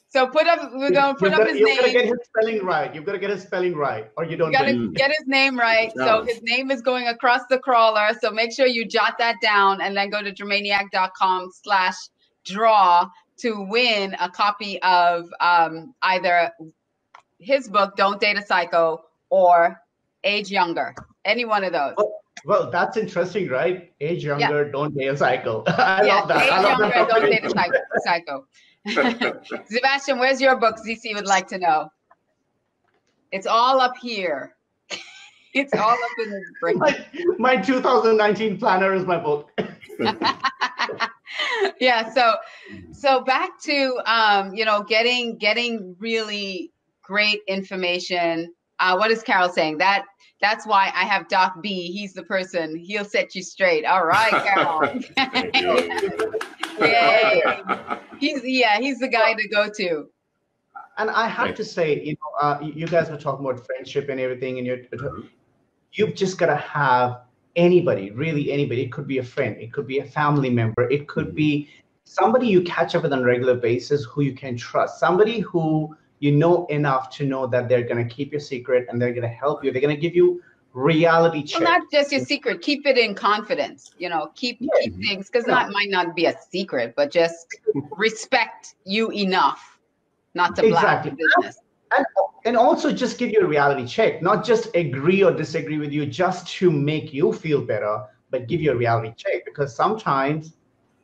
So we're going to put up his name. You've got to get his spelling right. You've got to get his spelling right, or you don't get his name right. So his name is going across the crawler. So make sure you jot that down and then go to Dreamaniac.com/draw to win a copy of either his book, Don't Date a Psycho, or Age Younger. Any one of those. Well, that's interesting, right? Age Younger, Don't Date a Psycho. I love that. Age Younger, Don't Date a Psycho. Szebastian, where's your book? ZC would like to know. It's all up here. It's all up in the brain. My 2019 planner is my book. Yeah. So back to getting really great information. What is Carol saying? That's why I have Doc B. He's the person. He'll set you straight. All right, Carol. Yay. He's the guy to go to. And I have to say, you guys were talking about friendship and everything, and you've just got to have anybody, really anybody. It could be a friend, it could be a family member, it could be somebody you catch up with on a regular basis who you can trust, somebody who you know enough to know that they're going to keep your secret and they're going to help you. They're going to give you reality check. Well, not just your secret. Keep it in confidence. Keep things, because that might not be a secret, but just respect you enough not to black the business. And also just give you a reality check, not just agree or disagree with you just to make you feel better, but give you a reality check, because sometimes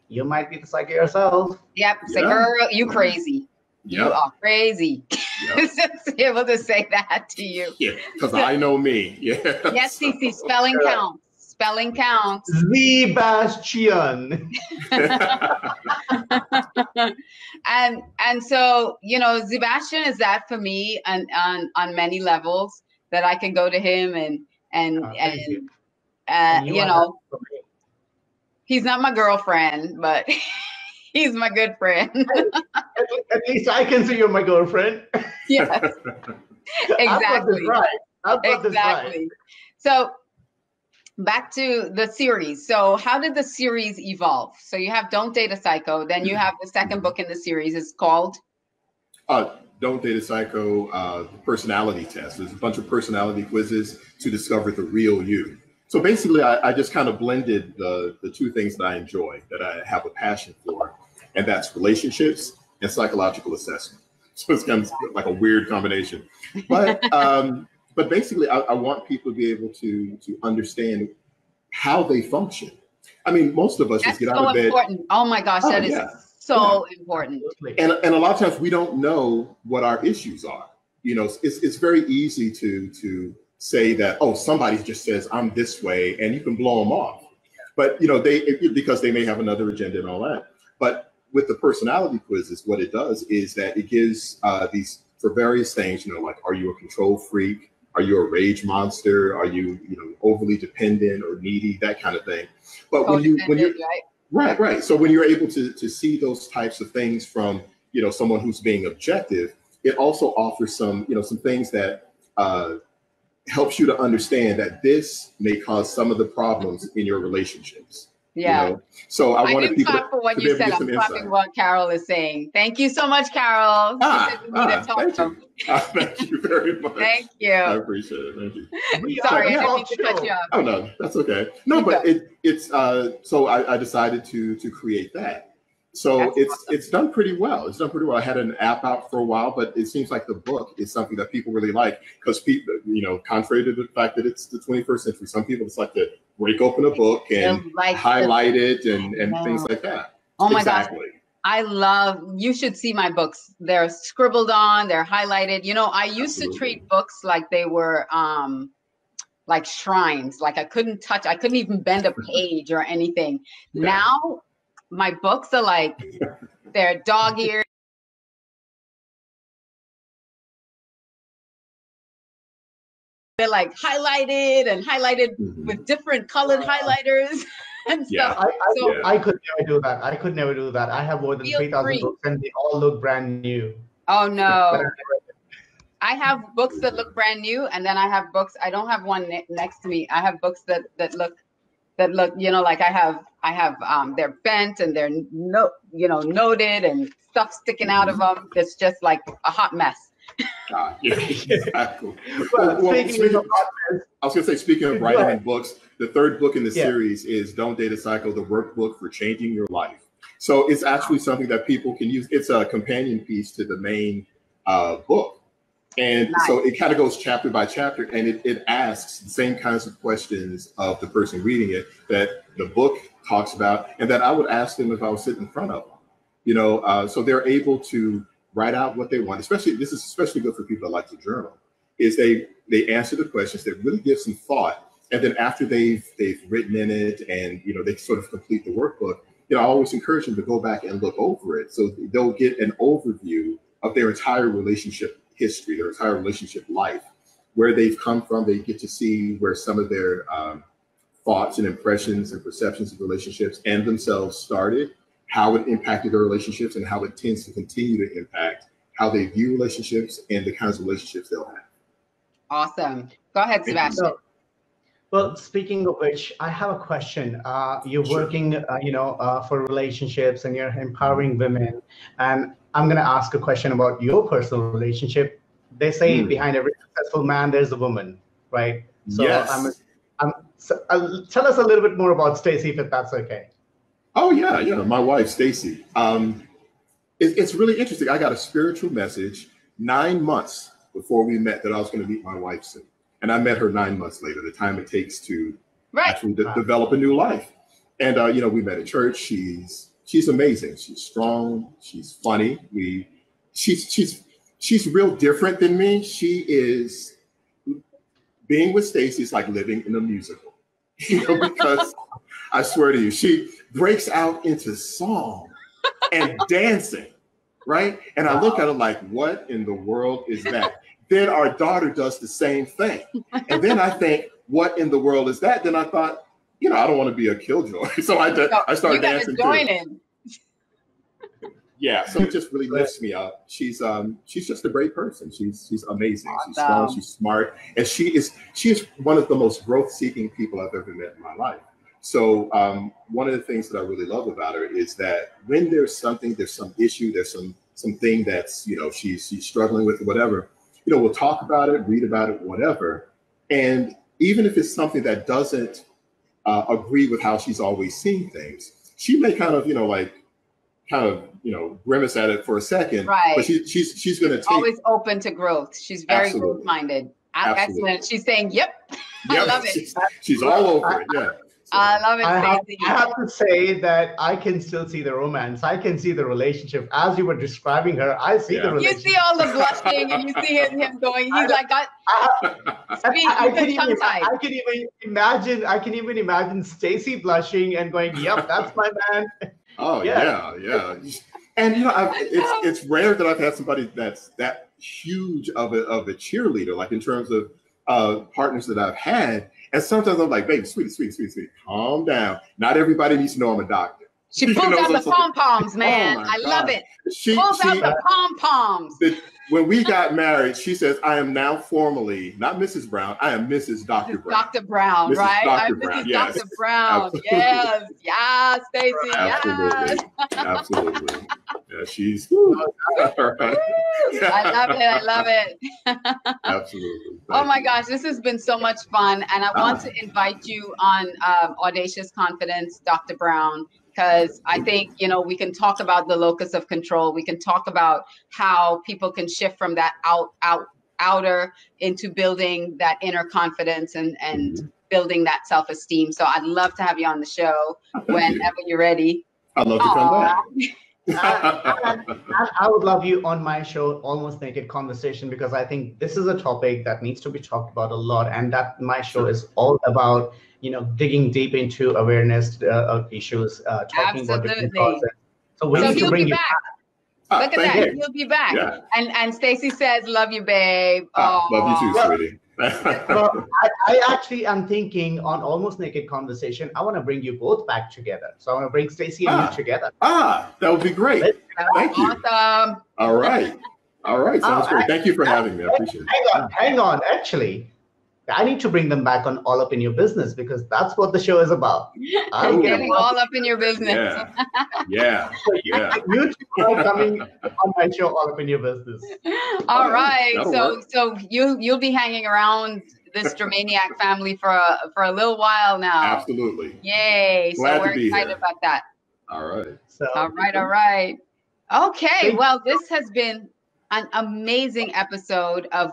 you might be the psycho yourself. Yep. Say, girl, you crazy. You are crazy. Just to be able to say that to you. Yeah, because I know me. Yeah. Yes, CC, spelling counts. Spelling counts. Szebastian. And so, Szebastian is that for me on many levels, that I can go to him and he's not my girlfriend, but he's my good friend. At least I can say you're my girlfriend. Yes. Exactly. I've got this right. So back to the series. So how did the series evolve? So you have Don't Date a Psycho. Then you have the second book in the series. It's called? Don't Date a Psycho, Personality Test. There's a bunch of personality quizzes to discover the real you. So basically, I just kind of blended the two things that I enjoy, that I have a passion for, and that's relationships and psychological assessment. So it's kind of like a weird combination. But basically, I want people to be able to understand how they function. I mean, most of us just get out of bed. Important. Oh my gosh, that is so important. And a lot of times we don't know what our issues are. It's very easy to say that, oh, somebody just says I'm this way, and you can blow them off. But because they may have another agenda and all that. But with the personality quizzes, what it does is that it gives these for various things. Like, are you a control freak? Are you a rage monster? Are you overly dependent or needy? That kind of thing. But when you're right. So when you're able to see those types of things from someone who's being objective, it also offers some, some things that helps you to understand that this may cause some of the problems in your relationships. Yeah. So I wanted didn't people clap for what to you be able to said. get I'm some clapping insight. what Carol is saying. Thank you so much, Carol. Thank you. Thank you very much. Thank you. I appreciate it. Thank you. Sorry, Yeah. I didn't mean to cut you off. Oh no, that's okay. No, but it's so I decided to create that. So it's done pretty well. It's done pretty well. I had an app out for a while, but it seems like the book is something that people really like because people, contrary to the fact that it's the 21st century, some people just like to break open a book and highlight it and things like that. Oh my gosh. You should see my books. They're scribbled on, they're highlighted. I used to treat books like they were like shrines, like I couldn't even bend a page or anything. Yeah. Now my books are like, they're dog eared. They're like highlighted with different colored highlighters and stuff. I could never do that. I have more than 3,000 books and they all look brand new. Oh no. I have books that look brand new, and then I have books. I don't have one next to me. I have books that look, like I have they're bent and they're noted and stuff sticking out of them. It's just like a hot mess. Yeah, exactly. Speaking of writing and books, the third book in the series is Don't Date a Psycho, the workbook for changing your life. So it's actually something that people can use. It's a companion piece to the main book. And so it kind of goes chapter by chapter, and it asks the same kinds of questions of the person reading it that the book talks about, and that I would ask them if I was sitting in front of them. So they're able to write out what they want. This is especially good for people that like to journal. Is they answer the questions, they really give some thought, and then after they've written in it, and they sort of complete the workbook. I always encourage them to go back and look over it, so they'll get an overview of their entire relationship history, their entire relationship life, where they've come from. They get to see where some of their thoughts and impressions and perceptions of relationships and themselves started, how it impacted their relationships, and how it tends to continue to impact how they view relationships and the kinds of relationships they'll have. Awesome. Go ahead, Sebastian. Well, speaking of which, I have a question. You're working, for relationships, and you're empowering women. And I'm going to ask a question about your personal relationship. They say behind every successful man, there's a woman, right? So yes. Tell us a little bit more about Stacy, if that's okay. Oh yeah, my wife Stacy. It's really interesting. I got a spiritual message 9 months before we met that I was going to meet my wife soon. And I met her 9 months later, the time it takes to actually develop a new life. And, we met at church. She's amazing. She's strong. She's funny. She's real different than me. She is, being with Stacy is like living in a musical, because I swear to you, she breaks out into song and dancing, right? And I look at her like, what in the world is that? Then our daughter does the same thing. And then I think, what in the world is that? Then I thought, I don't want to be a killjoy. So I started dancing too. Yeah, so it just really lifts me up. She's just a great person. She's amazing. Awesome. She's strong, she's smart, and she is one of the most growth-seeking people I've ever met in my life. So one of the things that I really love about her is that when there's some issue, there's something that's she's struggling with or whatever, we'll talk about it, read about it, whatever. And even if it's something that doesn't agree with how she's always seen things, she may kind of grimace at it for a second, right? But she's going to take, always open to growth. She's very growth-minded. Excellent. She's saying, "Yep, I love it." She's all over it. Yeah. So, I love it. I have to say that I can still see the romance. I can see the relationship as you were describing her. I see the relationship. You see all the blushing, and you see him going. He's like, I can even imagine Stacy blushing and going, "Yep, that's my man." Oh yeah. And it's rare that I've had somebody that's that huge of a cheerleader, like in terms of partners that I've had. And sometimes I'm like, baby, sweetie, calm down. Not everybody needs to know I'm a doctor. She pulls out the pom-poms, man. I love it. Pulls out the pom-poms. when we got married, she says, I am now formally, not Mrs. Brown, I am Mrs. Dr. Brown. Dr. Brown, Mrs. right? Dr. I'm Brown, Mrs. yes. Dr. Brown. Absolutely. Yes, yes, Stacey, yes. Absolutely. Absolutely. Yeah, she's all right. I love it. I love it. Absolutely. Oh my gosh, this has been so much fun. And I want to invite you on Audacious Confidence, Dr. Brown, because I think, you know, we can talk about the locus of control. We can talk about how people can shift from that outer into building that inner confidence and building that self-esteem. So I'd love to have you on the show whenever you're ready. I'd love to come back. I would love you on my show, Almost Naked Conversation, because I think this is a topic that needs to be talked about a lot, and that my show is all about, you know, digging deep into awareness of issues, talking about different causes. So we need to bring you back. Look at that. He'll be back. Yeah. And Stacey says, love you, babe. Love you too, sweetie. Well, I actually am thinking on Almost Naked Conversation, I want to bring you both back together. So I want to bring Stacey and you together. That would be great. Thank you. Awesome. All right. Sounds great. Thank you for having me. I appreciate it. Hang on. Actually, I need to bring them back on All Up in Your Business, because that's what the show is about. I'm getting all up in your business. Yeah. You two are coming on my show, All Up in Your Business. All right. So you'll be hanging around this Dreamaniac family for a little while now. Absolutely. Yay. Glad so we're excited about that. All right. All right. Okay. Well, this has been an amazing episode of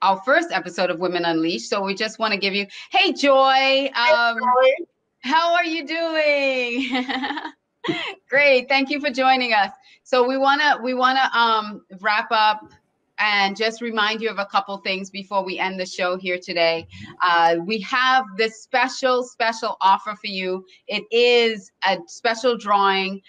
our first episode of Women Unleashed. So we just want to give you, hey, Joy. How are you doing? Great. Thank you for joining us. So we want to wrap up and just remind you of a couple things before we end the show here today. We have this special offer for you. It is a special drawing.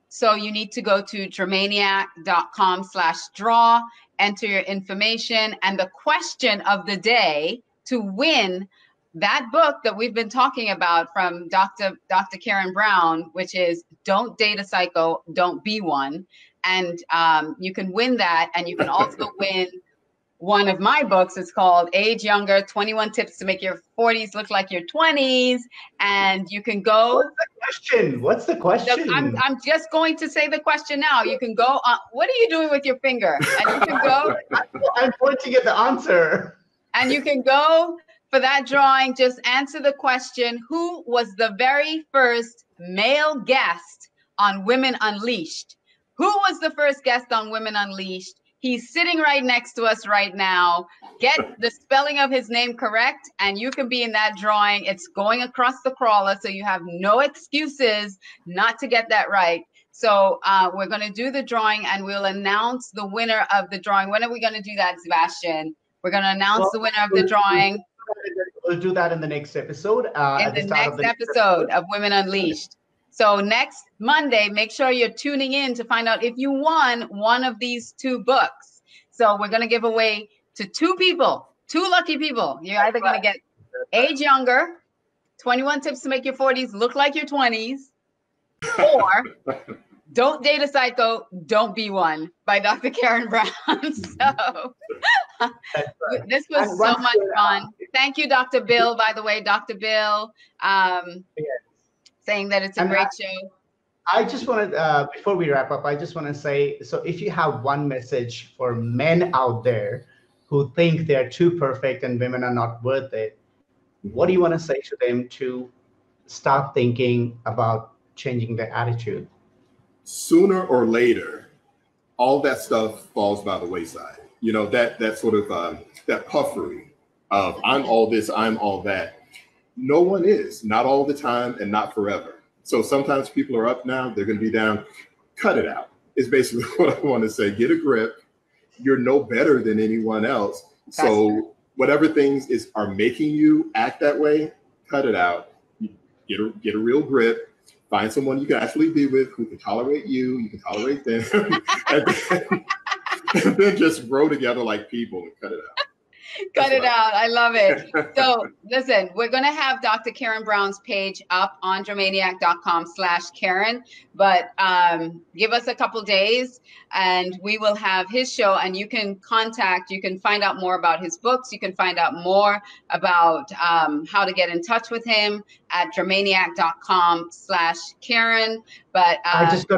So you need to go to Dreamaniac.com/draw, enter your information, and the question of the day to win that book that we've been talking about from Dr. Keiron Brown, which is Don't Date a Psycho, Don't Be One. And you can win that. And you can also win one of my books. It's called Age Younger, 21 Tips to Make Your 40s Look Like Your 20s. And you can go. What's the question? I'm just going to say the question now. You can go on. What are you doing with your finger? And you can go. I'm pointing at the answer. And you can go for that drawing. Just answer the question. Who was the very first male guest on Women Unleashed? Who was the first guest on Women Unleashed? He's sitting right next to us right now. Get the spelling of his name correct, and you can be in that drawing. It's going across the crawler, so you have no excuses not to get that right. So we're going to do the drawing, and we'll announce the winner of the drawing. When are we going to do that, Szebastian? We're going to announce the winner of the drawing. We'll do that in the next episode. In the next episode of Women Unleashed. So next Monday, make sure you're tuning in to find out if you won one of these two books. So we're going to give away to two lucky people. You're either going to get Age Younger, 21 Tips to Make Your 40s Look Like Your 20s, or Don't Date a Psycho, Don't Be One by Dr. Keiron Brown. So this was so much fun. Thank you, Dr. Bill, by the way, Dr. Bill. Saying that it's a great show. I just wanted, before we wrap up, I just want to say, so if you have one message for men out there who think they're too perfect and women are not worth it, what do you want to say to them to start thinking about changing their attitude? Sooner or later, all that stuff falls by the wayside. You know, that sort of that puffery of I'm all this, I'm all that. No one is, not all the time and not forever. So sometimes people are up now, they're going to be down. Cut it out. Is basically what I want to say. Get a grip. You're no better than anyone else. So whatever things are making you act that way, cut it out. Get a real grip. Find someone you can actually be with who can tolerate you. You can tolerate them. and then just grow together like people and cut it out. Cut it out. I love it. So listen, we're going to have Dr. Keiron Brown's page up on Dreamaniac.com/Keiron, but give us a couple days and we will have his show, and you can find out more about his books. You can find out more about how to get in touch with him at Dreamaniac.com/Keiron. But I just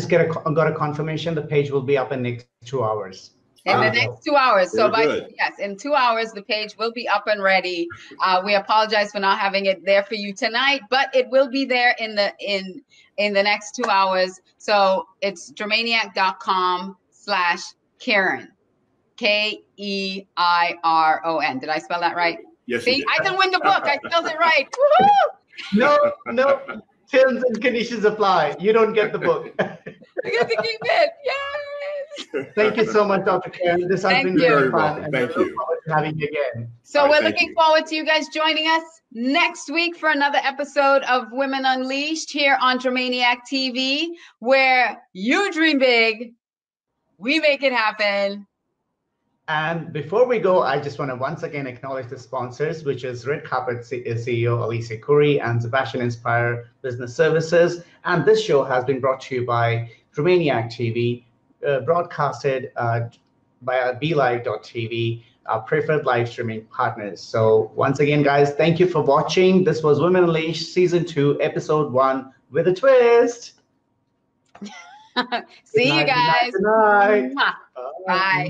got a confirmation the page will be up in next 2 hours. In the next 2 hours. So in 2 hours, the page will be up and ready. We apologize for not having it there for you tonight, but it will be there in the next 2 hours. So it's Dreamaniac.com/Keiron. Keiron. Did I spell that right? Yes. See, I can win the book. I spelled it right. Woohoo! No. Terms and conditions apply. You don't get the book. I get to keep it. Yes. Thank you so much, Dr. Keiron. This has been very fun. And Thank I look forward to having you again. So we're looking forward to you guys joining us next week for another episode of Women Unleashed here on Dreamaniac TV, where you dream big, we make it happen. And before we go, I just want to once again acknowledge the sponsors, which is Red Carpet CEO Alicia Couri and Szebastian Inspire Business Services. And this show has been brought to you by Dreamaniac TV, broadcasted by BeLive.tv, our preferred live streaming partners. So once again, guys, thank you for watching. This was Women Unleashed Season 2, Episode 1 with a twist. See you guys. Good night. Bye. Bye.